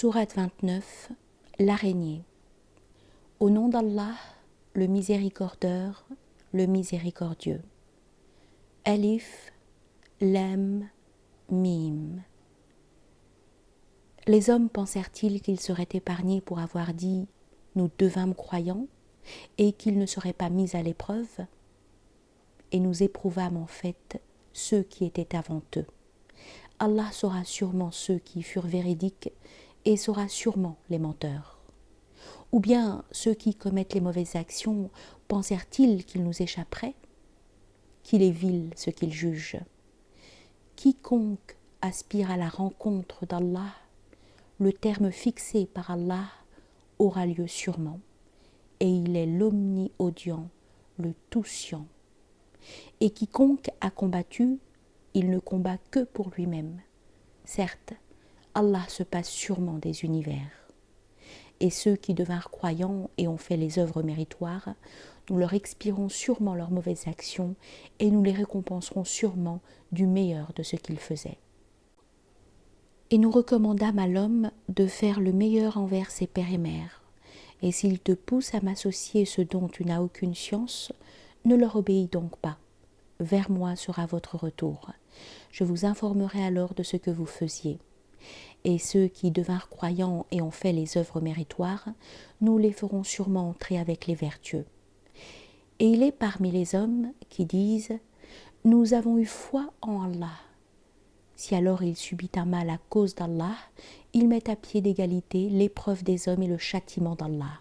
Sourate 29, l'araignée. Au nom d'Allah, le miséricordieux, le miséricordieux. Alif, Lam, Mim. Les hommes pensèrent-ils qu'ils seraient épargnés pour avoir dit « Nous devînmes croyants » et qu'ils ne seraient pas mis à l'épreuve? Et nous éprouvâmes en fait ceux qui étaient avant eux. Allah saura sûrement ceux qui furent véridiques et saura sûrement les menteurs. Ou bien ceux qui commettent les mauvaises actions pensèrent-ils qu'ils nous échapperaient? Qu'il est vil ce qu'ils jugent. Quiconque aspire à la rencontre d'Allah, le terme fixé par Allah aura lieu sûrement, et il est l'omni-audient, le tout-scient. Et quiconque a combattu, il ne combat que pour lui-même. Certes, Allah se passe sûrement des univers. Et ceux qui devinrent croyants et ont fait les œuvres méritoires, nous leur expirons sûrement leurs mauvaises actions et nous les récompenserons sûrement du meilleur de ce qu'ils faisaient. Et nous recommandâmes à l'homme de faire le meilleur envers ses pères et mères. Et s'il te pousse à m'associer ce dont tu n'as aucune science, ne leur obéis donc pas. Vers moi sera votre retour. Je vous informerai alors de ce que vous faisiez. Et ceux qui devinrent croyants et ont fait les œuvres méritoires, nous les ferons sûrement entrer avec les vertueux. Et il est parmi les hommes qui disent « Nous avons eu foi en Allah ». Si alors il subit un mal à cause d'Allah, il met à pied d'égalité l'épreuve des hommes et le châtiment d'Allah.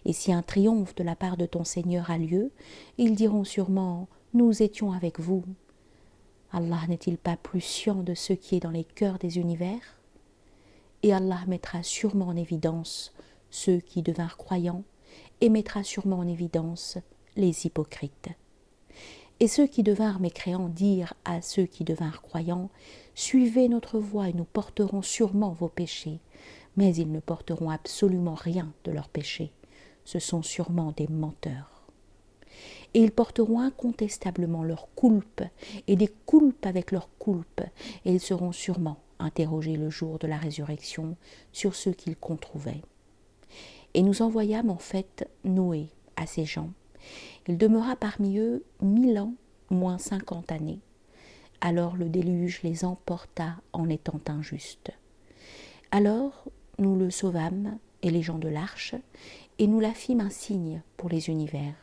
Et si un triomphe de la part de ton Seigneur a lieu, ils diront sûrement « Nous étions avec vous ». Allah n'est-il pas plus scient de ce qui est dans les cœurs des univers? Et Allah mettra sûrement en évidence ceux qui devinrent croyants et mettra sûrement en évidence les hypocrites. Et ceux qui devinrent mécréants dirent à ceux qui devinrent croyants « Suivez notre voie et nous porterons sûrement vos péchés. » Mais ils ne porteront absolument rien de leurs péchés. Ce sont sûrement des menteurs. Et ils porteront incontestablement leur coulpe et des coulpes avec leur coulpe, et ils seront sûrement interrogés le jour de la résurrection sur ce qu'ils controuvaient. Et nous envoyâmes en fait Noé à ces gens. Il demeura parmi eux 1000 ans, moins 50 années. Alors le déluge les emporta en étant injustes. Alors nous le sauvâmes, et les gens de l'arche, et nous la fîmes un signe pour les univers.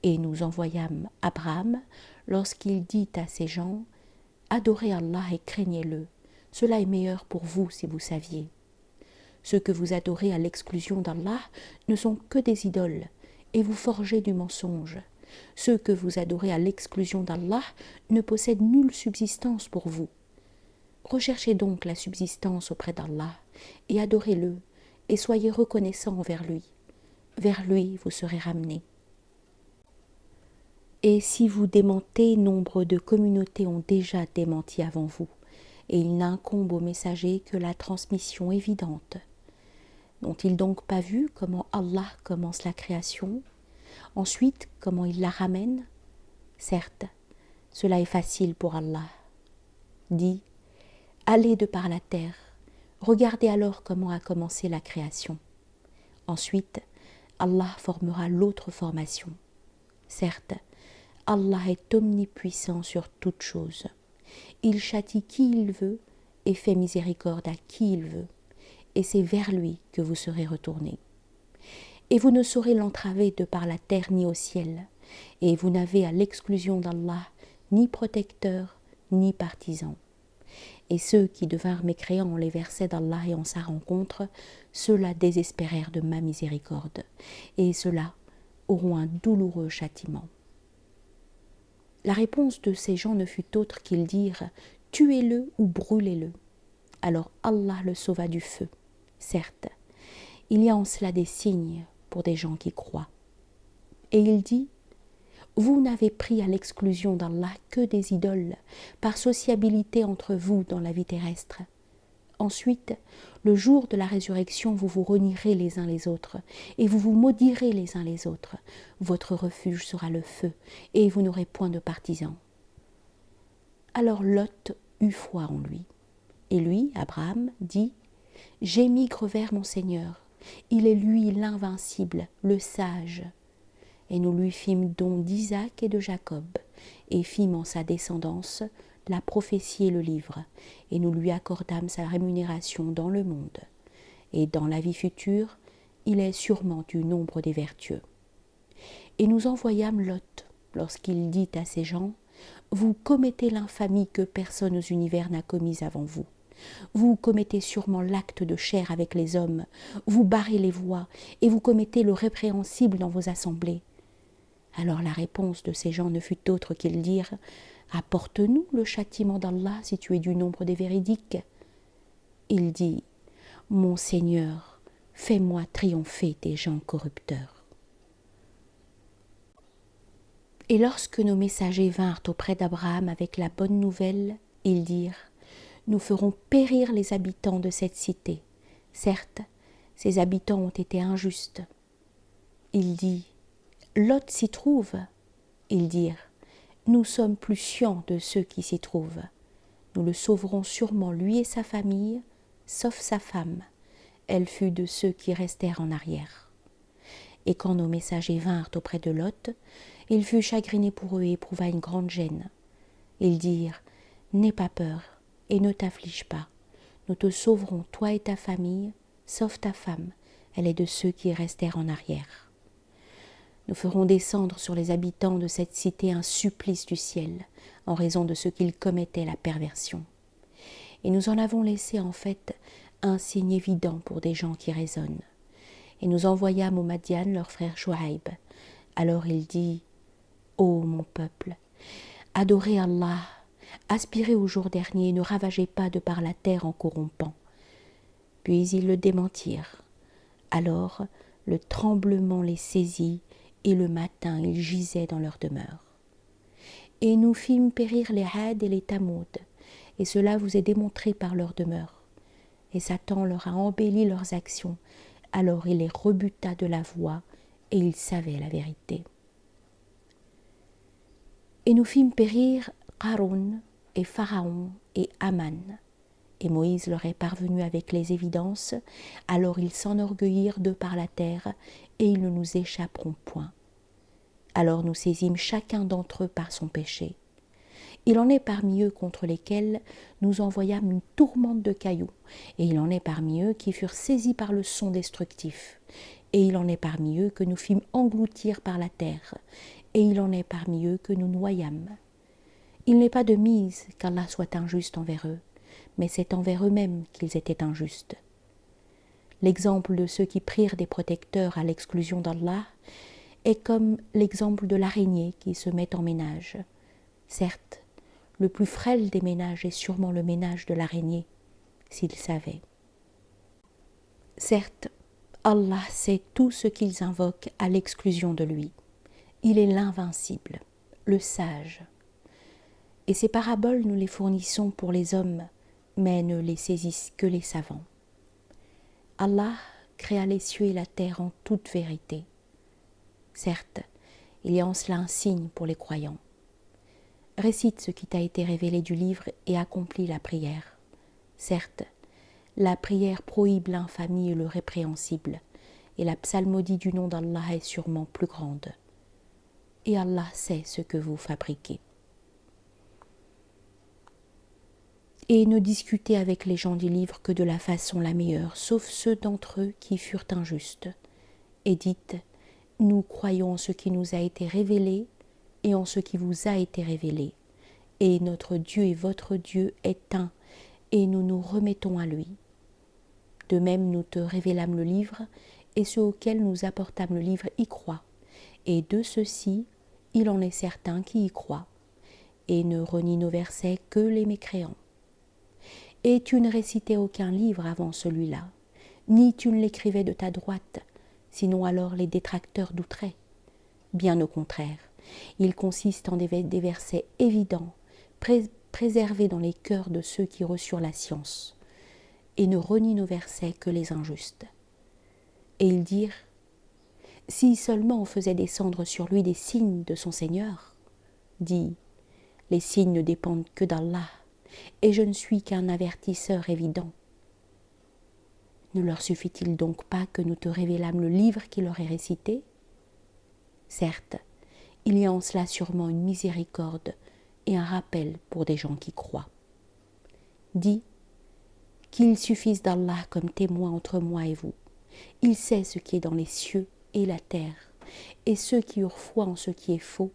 Et nous envoyâmes Abraham lorsqu'il dit à ces gens « Adorez Allah et craignez-le, cela est meilleur pour vous si vous saviez. Ceux que vous adorez à l'exclusion d'Allah ne sont que des idoles, et vous forgez du mensonge. Ceux que vous adorez à l'exclusion d'Allah ne possèdent nulle subsistance pour vous. Recherchez donc la subsistance auprès d'Allah, et adorez-le, et soyez reconnaissants envers lui. Vers lui vous serez ramenés. Et si vous démentez, nombre de communautés ont déjà démenti avant vous, et il n'incombe aux messagers que la transmission évidente. N'ont-ils donc pas vu comment Allah commence la création? Ensuite, comment il la ramène? Certes, cela est facile pour Allah. Dis, allez de par la terre, regardez alors comment a commencé la création. Ensuite, Allah formera l'autre formation. Certes, Allah est omnipuissant sur toutes choses. Il châtie qui il veut et fait miséricorde à qui il veut, et c'est vers lui que vous serez retournés. Et vous ne saurez l'entraver de par la terre ni au ciel, et vous n'avez à l'exclusion d'Allah ni protecteur ni partisan. Et ceux qui devinrent mécréants en les versets d'Allah et en sa rencontre, ceux-là désespérèrent de ma miséricorde, et ceux-là auront un douloureux châtiment. La réponse de ces gens ne fut autre qu'ils dirent « Tuez-le ou brûlez-le ». Alors Allah le sauva du feu. Certes, il y a en cela des signes pour des gens qui croient. Et il dit « Vous n'avez pris à l'exclusion d'Allah que des idoles, par sociabilité entre vous dans la vie terrestre. Ensuite, le jour de la résurrection, vous vous renierez les uns les autres, et vous vous maudirez les uns les autres. Votre refuge sera le feu, et vous n'aurez point de partisans. » Alors Lot eut foi en lui. Et lui, Abraham, dit j'émigre vers mon Seigneur. Il est lui l'invincible, le sage. Et nous lui fîmes don d'Isaac et de Jacob, et fîmes en sa descendance la prophétie et le livre, et nous lui accordâmes sa rémunération dans le monde. Et dans la vie future, il est sûrement du nombre des vertueux. Et nous envoyâmes Lot, lorsqu'il dit à ces gens, « Vous commettez l'infamie que personne aux univers n'a commise avant vous. Vous commettez sûrement l'acte de chair avec les hommes, vous barrez les voies, et vous commettez le répréhensible dans vos assemblées. » Alors la réponse de ces gens ne fut autre qu'ils dirent, « Apporte-nous le châtiment d'Allah si tu es du nombre des véridiques. » Il dit, « Mon Seigneur, fais-moi triompher des gens corrupteurs. » Et lorsque nos messagers vinrent auprès d'Abraham avec la bonne nouvelle, ils dirent, « Nous ferons périr les habitants de cette cité. Certes, ces habitants ont été injustes. » Il dit, « Lot s'y trouve. » Ils dirent, « Nous sommes plus chiants de ceux qui s'y trouvent. Nous le sauverons sûrement lui et sa famille, sauf sa femme. Elle fut de ceux qui restèrent en arrière. » Et quand nos messagers vinrent auprès de Lot, il fut chagriné pour eux et éprouva une grande gêne. Ils dirent, « N'aie pas peur et ne t'afflige pas. Nous te sauverons, toi et ta famille, sauf ta femme. Elle est de ceux qui restèrent en arrière. Nous ferons descendre sur les habitants de cette cité un supplice du ciel, en raison de ce qu'ils commettaient la perversion. Et nous en avons laissé en fait un signe évident pour des gens qui raisonnent. Et nous envoyâmes aux Madian leur frère Chouaïb. Alors il dit, « Ô mon peuple, adorez Allah, aspirez au jour dernier et ne ravagez pas de par la terre en corrompant. » Puis ils le démentirent. Alors le tremblement les saisit et le matin ils gisaient dans leur demeure. Et nous fîmes périr les Had et les Tamoud, et cela vous est démontré par leur demeure. Et Satan leur a embelli leurs actions, alors il les rebuta de la voie, et ils savaient la vérité. Et nous fîmes périr Qarun et Pharaon et Aman. Et Moïse leur est parvenu avec les évidences, alors ils s'enorgueillirent de par la terre, et ils ne nous échapperont point. Alors nous saisîmes chacun d'entre eux par son péché. Il en est parmi eux contre lesquels nous envoyâmes une tourmente de cailloux, et il en est parmi eux qui furent saisis par le son destructif, et il en est parmi eux que nous fîmes engloutir par la terre, et il en est parmi eux que nous noyâmes. Il n'est pas de mise qu'Allah soit injuste envers eux, mais c'est envers eux-mêmes qu'ils étaient injustes. L'exemple de ceux qui prirent des protecteurs à l'exclusion d'Allah est comme l'exemple de l'araignée qui se met en ménage. Certes, le plus frêle des ménages est sûrement le ménage de l'araignée, s'ils savaient. Certes, Allah sait tout ce qu'ils invoquent à l'exclusion de lui. Il est l'invincible, le sage. Et ces paraboles, nous les fournissons pour les hommes, mais ne les saisissent que les savants. Allah créa les cieux et la terre en toute vérité. Certes, il y a en cela un signe pour les croyants. Récite ce qui t'a été révélé du livre et accomplis la prière. Certes, la prière prohibe l'infamie et le répréhensible, et la psalmodie du nom d'Allah est sûrement plus grande. Et Allah sait ce que vous fabriquez. Et ne discutez avec les gens du livre que de la façon la meilleure, sauf ceux d'entre eux qui furent injustes. Et dites, nous croyons en ce qui nous a été révélé et en ce qui vous a été révélé. Et notre Dieu et votre Dieu est un, et nous nous remettons à lui. De même, nous te révélâmes le livre, et ceux auxquels nous apportâmes le livre y croient. Et de ceux-ci, il en est certain qui y croient, et ne renient nos versets que les mécréants. Et tu ne récitais aucun livre avant celui-là, ni tu ne l'écrivais de ta droite, sinon alors les détracteurs douteraient. Bien au contraire, il consiste en des versets évidents, préservés dans les cœurs de ceux qui reçurent la science, et ne renient nos versets que les injustes. Et ils dirent, si seulement on faisait descendre sur lui des signes de son Seigneur, dit, les signes ne dépendent que d'Allah, et je ne suis qu'un avertisseur évident. Ne leur suffit-il donc pas que nous te révélâmes le livre qui leur est récité? Certes, il y a en cela sûrement une miséricorde et un rappel pour des gens qui croient. Dis qu'il suffise d'Allah comme témoin entre moi et vous. Il sait ce qui est dans les cieux et la terre, et ceux qui eurent foi en ce qui est faux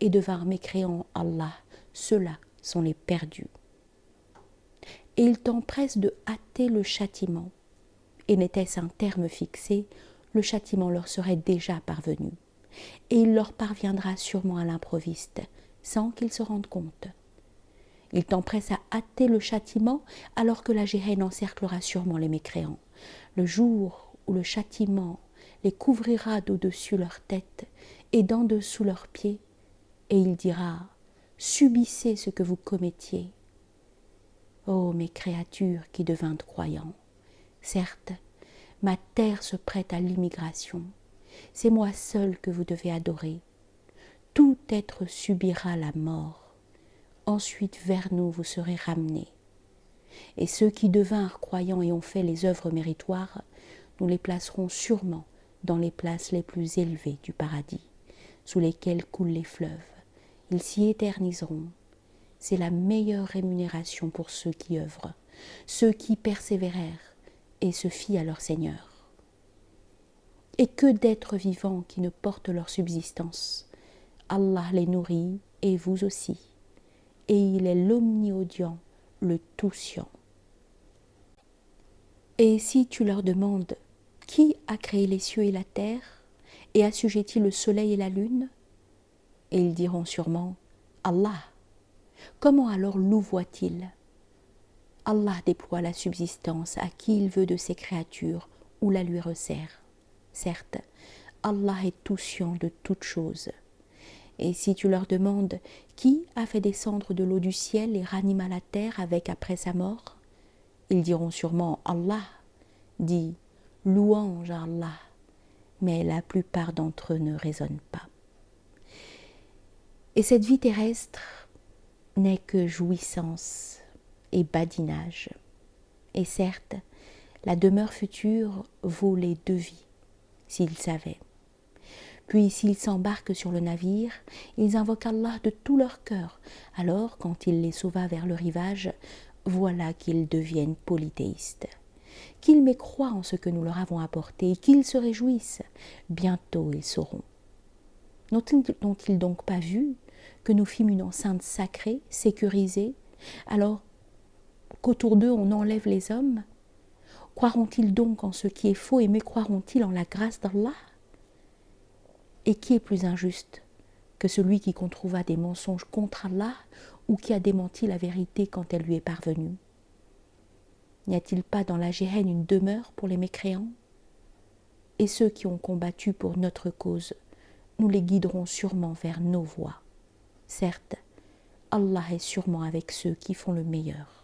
et devinrent mécréants Allah, ceux-là sont les perdus. Et il t'empresse de hâter le châtiment, et n'était-ce un terme fixé, le châtiment leur serait déjà parvenu, et il leur parviendra sûrement à l'improviste, sans qu'ils se rendent compte. Il t'empresse à hâter le châtiment, alors que la géhenne encerclera sûrement les mécréants, le jour où le châtiment les couvrira d'au-dessus leur tête et d'en dessous leurs pieds, et il dira « Subissez ce que vous commettiez ». Ô mes créatures qui devintes croyants, certes, ma terre se prête à l'immigration, c'est moi seul que vous devez adorer. Tout être subira la mort, ensuite vers nous vous serez ramenés. Et ceux qui devinrent croyants et ont fait les œuvres méritoires, nous les placerons sûrement dans les places les plus élevées du paradis, sous lesquelles coulent les fleuves. Ils s'y éterniseront. C'est la meilleure rémunération pour ceux qui œuvrent, ceux qui persévérèrent et se fient à leur Seigneur. Et que d'êtres vivants qui ne portent leur subsistance. Allah les nourrit et vous aussi. Et il est l'omni-audient, le tout-scient. Et si tu leur demandes qui a créé les cieux et la terre et assujetti le soleil et la lune, et ils diront sûrement Allah. Comment alors louvoient-ils? Allah déploie la subsistance à qui il veut de ses créatures ou la lui resserre. Certes, Allah est tout-scient de toutes choses. Et si tu leur demandes qui a fait descendre de l'eau du ciel et ranima la terre avec après sa mort, ils diront sûrement Allah. Dis louange à Allah, mais la plupart d'entre eux ne raisonnent pas. Et cette vie terrestre n'est que jouissance et badinage. Et certes, la demeure future vaut les 2 vies, s'ils savaient. Puis s'ils s'embarquent sur le navire, ils invoquent Allah de tout leur cœur. Alors, quand il les sauva vers le rivage, voilà qu'ils deviennent polythéistes. Qu'ils mécroient en ce que nous leur avons apporté et qu'ils se réjouissent. Bientôt ils sauront. N'ont-ils donc pas vu que nous fîmes une enceinte sacrée, sécurisée, alors qu'autour d'eux on enlève les hommes? Croiront-ils donc en ce qui est faux et mécroiront-ils en la grâce d'Allah? Et qui est plus injuste que celui qui controuva des mensonges contre Allah ou qui a démenti la vérité quand elle lui est parvenue? N'y a-t-il pas dans la géhenne une demeure pour les mécréants? Et ceux qui ont combattu pour notre cause, nous les guiderons sûrement vers nos voies. Certes, Allah est sûrement avec ceux qui font le meilleur.